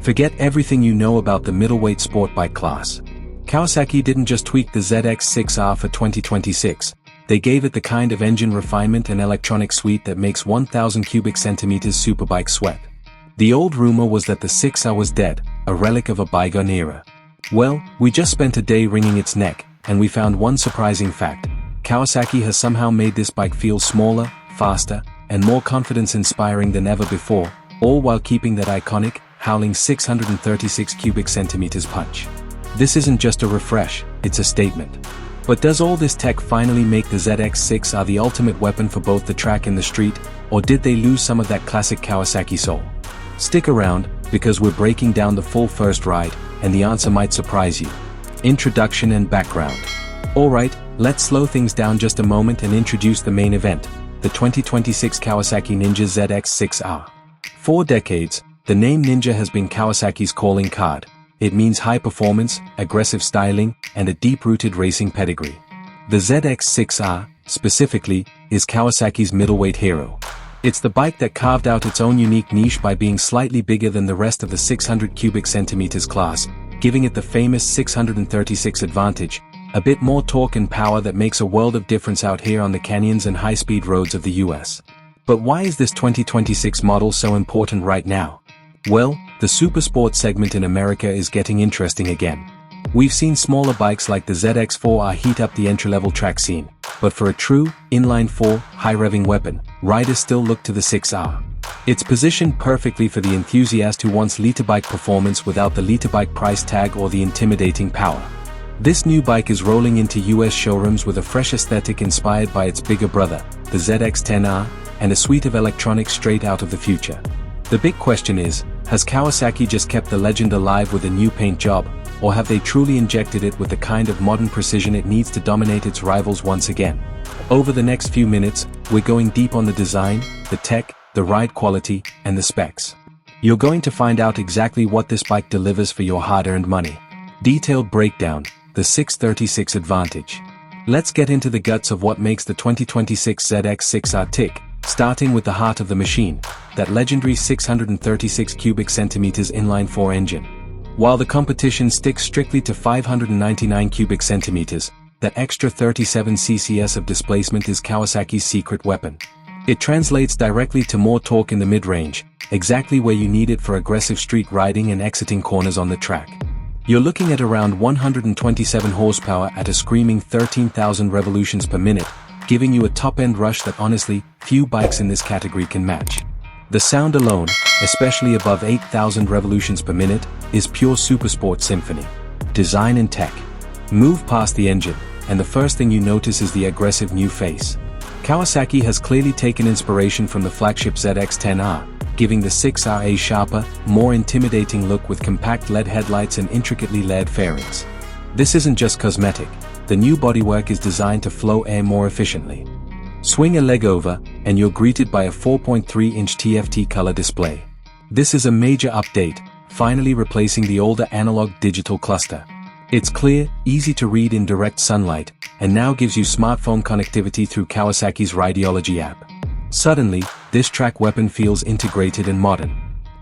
Forget everything you know about the middleweight sport bike class. Kawasaki didn't just tweak the ZX-6R for 2026, they gave it the kind of engine refinement and electronic suite that makes 1000 cubic centimeters Superbike sweat. The old rumor was that the 6R was dead, a relic of a bygone era. Well, we just spent a day wringing its neck, and we found one surprising fact. Kawasaki has somehow made this bike feel smaller, faster, and more confidence-inspiring than ever before, all while keeping that iconic, howling 636 cubic centimeters punch. This isn't just a refresh, it's a statement. But does all this tech finally make the ZX-6R the ultimate weapon for both the track and the street, or did they lose some of that classic Kawasaki soul? Stick around, because we're breaking down the full first ride, and the answer might surprise you. Introduction and background. Alright, let's slow things down just a moment and introduce the main event, the 2026 Kawasaki Ninja ZX-6R. For decades, the name Ninja has been Kawasaki's calling card. It means high performance, aggressive styling, and a deep-rooted racing pedigree. The ZX-6R, specifically, is Kawasaki's middleweight hero. It's the bike that carved out its own unique niche by being slightly bigger than the rest of the 600 cubic centimeters class, giving it the famous 636 advantage, a bit more torque and power that makes a world of difference out here on the canyons and high-speed roads of the US. But why is this 2026 model so important right now? Well, the Supersport segment in America is getting interesting again. We've seen smaller bikes like the ZX-4R heat up the entry-level track scene, but for a true, inline-4, high-revving weapon, riders still look to the 6R. It's positioned perfectly for the enthusiast who wants literbike performance without the literbike price tag or the intimidating power. This new bike is rolling into US showrooms with a fresh aesthetic inspired by its bigger brother, the ZX-10R, and a suite of electronics straight out of the future. The big question is, has Kawasaki just kept the legend alive with a new paint job, or have they truly injected it with the kind of modern precision it needs to dominate its rivals once again? Over the next few minutes, we're going deep on the design, the tech, the ride quality, and the specs. You're going to find out exactly what this bike delivers for your hard-earned money. Detailed breakdown, the 636 advantage. Let's get into the guts of what makes the 2026 ZX-6R tick, starting with the heart of the machine, that legendary 636 cubic centimeters inline-4 engine. While the competition sticks strictly to 599 cubic centimeters, that extra 37 cc's of displacement is Kawasaki's secret weapon. It translates directly to more torque in the mid-range, exactly where you need it for aggressive street riding and exiting corners on the track. You're looking at around 127 horsepower at a screaming 13,000 revolutions per minute, giving you a top-end rush that honestly, few bikes in this category can match. The sound alone, especially above 8,000 revolutions per minute, is pure Supersport symphony. Design and tech. Move past the engine, and the first thing you notice is the aggressive new face. Kawasaki has clearly taken inspiration from the flagship ZX-10R, giving the 6R a sharper, more intimidating look with compact LED headlights and intricately layered fairings. This isn't just cosmetic. The new bodywork is designed to flow air more efficiently. Swing a leg over, and you're greeted by a 4.3-inch TFT color display. This is a major update, finally replacing the older analog digital cluster. It's clear, easy to read in direct sunlight, and now gives you smartphone connectivity through Kawasaki's Ridespin app. Suddenly, this track weapon feels integrated and modern.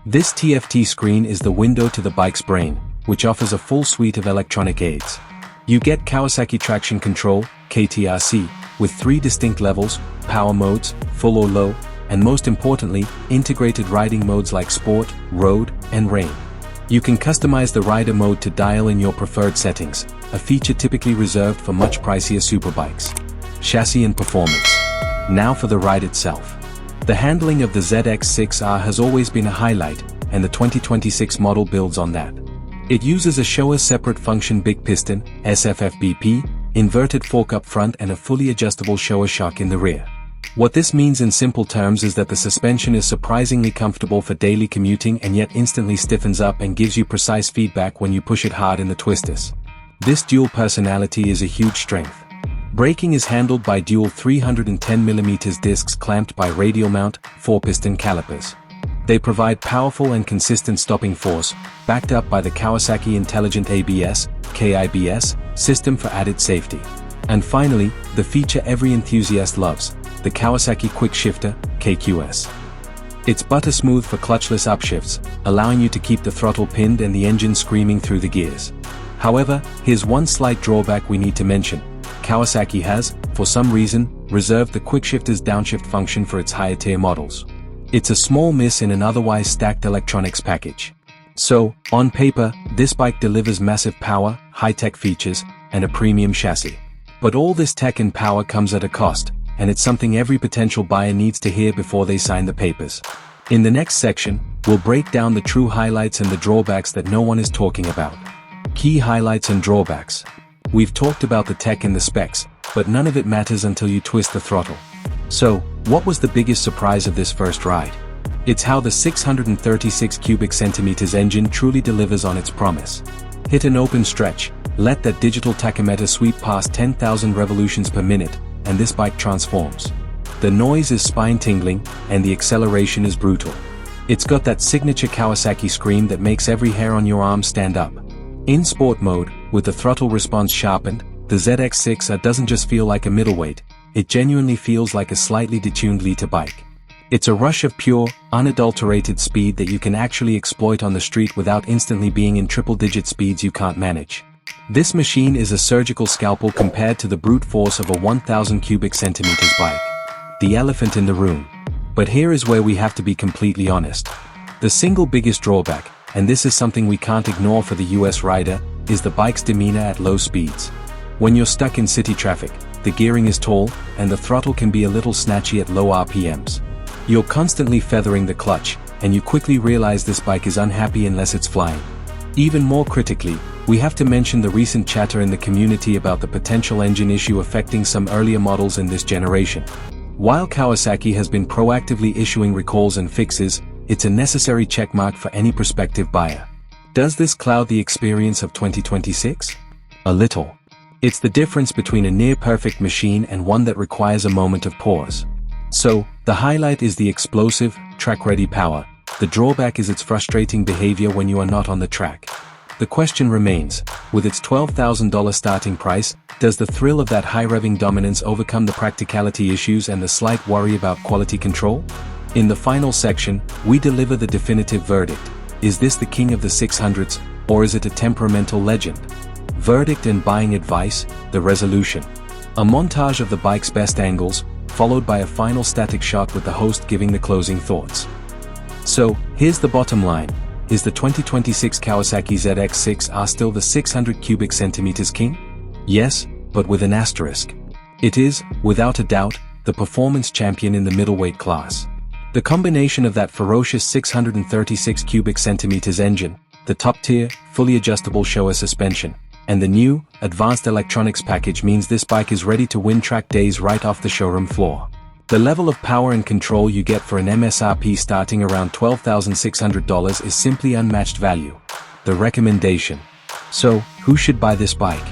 This TFT screen is the window to the bike's brain, which offers a full suite of electronic aids. You get Kawasaki Traction Control, KTRC, with 3 distinct levels, power modes, full or low, and most importantly, integrated riding modes like Sport, Road, and Rain. You can customize the rider mode to dial in your preferred settings, a feature typically reserved for much pricier superbikes. Chassis and performance. Now for the ride itself. The handling of the ZX-6R has always been a highlight, and the 2026 model builds on that. It uses a Showa separate function big piston, SFFBP, inverted fork up front and a fully adjustable Showa shock in the rear. What this means in simple terms is that the suspension is surprisingly comfortable for daily commuting and yet instantly stiffens up and gives you precise feedback when you push it hard in the twisters. This dual personality is a huge strength. Braking is handled by dual 310mm discs clamped by radial mount, 4-piston calipers. They provide powerful and consistent stopping force, backed up by the Kawasaki Intelligent ABS, KIBS, system for added safety. And finally, the feature every enthusiast loves, the Kawasaki Quick Shifter, KQS. It's butter smooth for clutchless upshifts, allowing you to keep the throttle pinned and the engine screaming through the gears. However, here's one slight drawback we need to mention. Kawasaki has, for some reason, reserved the quickshifter's downshift function for its higher-tier models. It's a small miss in an otherwise stacked electronics package. So, on paper, this bike delivers massive power, high-tech features, and a premium chassis. But all this tech and power comes at a cost, and it's something every potential buyer needs to hear before they sign the papers. In the next section, we'll break down the true highlights and the drawbacks that no one is talking about. Key highlights and drawbacks. We've talked about the tech and the specs, but none of it matters until you twist the throttle. So, what was the biggest surprise of this first ride? It's how the 636 cubic centimeters engine truly delivers on its promise. Hit an open stretch, let that digital tachometer sweep past 10,000 revolutions per minute, and this bike transforms. The noise is spine-tingling, and the acceleration is brutal. It's got that signature Kawasaki scream that makes every hair on your arm stand up. In sport mode, with the throttle response sharpened, the ZX-6R doesn't just feel like a middleweight, it genuinely feels like a slightly detuned liter bike. It's a rush of pure, unadulterated speed that you can actually exploit on the street without instantly being in triple-digit speeds you can't manage. This machine is a surgical scalpel compared to the brute force of a 1,000 cubic centimeters bike. The elephant in the room. But here is where we have to be completely honest. The single biggest drawback, and this is something we can't ignore for the US rider, is the bike's demeanor at low speeds. When you're stuck in city traffic, the gearing is tall, and the throttle can be a little snatchy at low RPMs. You're constantly feathering the clutch, and you quickly realize this bike is unhappy unless it's flying. Even more critically, we have to mention the recent chatter in the community about the potential engine issue affecting some earlier models in this generation. While Kawasaki has been proactively issuing recalls and fixes, it's a necessary checkmark for any prospective buyer. Does this cloud the experience of 2026? A little. It's the difference between a near-perfect machine and one that requires a moment of pause. So, the highlight is the explosive, track-ready power. The drawback is its frustrating behavior when you are not on the track. The question remains, with its $12,000 starting price, does the thrill of that high-revving dominance overcome the practicality issues and the slight worry about quality control? In the final section, we deliver the definitive verdict. Is this the king of the 600s, or is it a temperamental legend? Verdict and buying advice, the resolution. A montage of the bike's best angles, followed by a final static shot with the host giving the closing thoughts. So, here's the bottom line. Is the 2026 Kawasaki ZX-6R still the 600 cubic centimeters king? Yes, but with an asterisk. It is, without a doubt, the performance champion in the middleweight class. The combination of that ferocious 636 cubic centimeters engine, the top-tier, fully adjustable Showa suspension, and the new, advanced electronics package means this bike is ready to win track days right off the showroom floor. The level of power and control you get for an MSRP starting around $12,600 is simply unmatched value. The recommendation. So, who should buy this bike?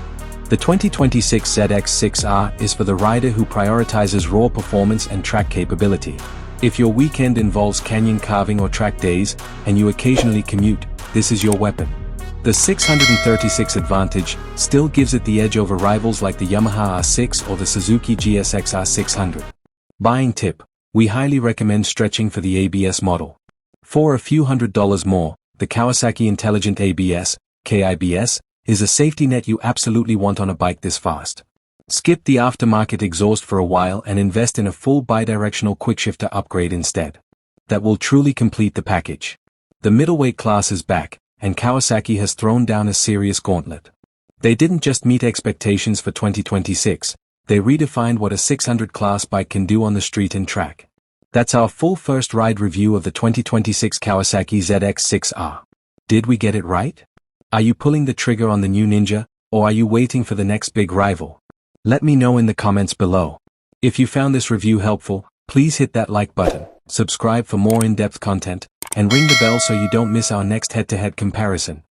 The 2026 ZX-6R is for the rider who prioritizes raw performance and track capability. If your weekend involves canyon carving or track days, and you occasionally commute, this is your weapon. The 636 Advantage still gives it the edge over rivals like the Yamaha R6 or the Suzuki GSX-R 600. Buying tip: we highly recommend stretching for the ABS model. For a few $100s more, the Kawasaki Intelligent ABS, KIBS, is a safety net you absolutely want on a bike this fast. Skip the aftermarket exhaust for a while and invest in a full bidirectional quickshifter upgrade instead. That will truly complete the package. The middleweight class is back, and Kawasaki has thrown down a serious gauntlet. They didn't just meet expectations for 2026, they redefined what a 600 class bike can do on the street and track. That's our full first ride review of the 2026 Kawasaki ZX-6R. Did we get it right? Are you pulling the trigger on the new Ninja, or are you waiting for the next big rival? Let me know in the comments below. If you found this review helpful, please hit that like button, subscribe for more in-depth content, and ring the bell so you don't miss our next head-to-head comparison.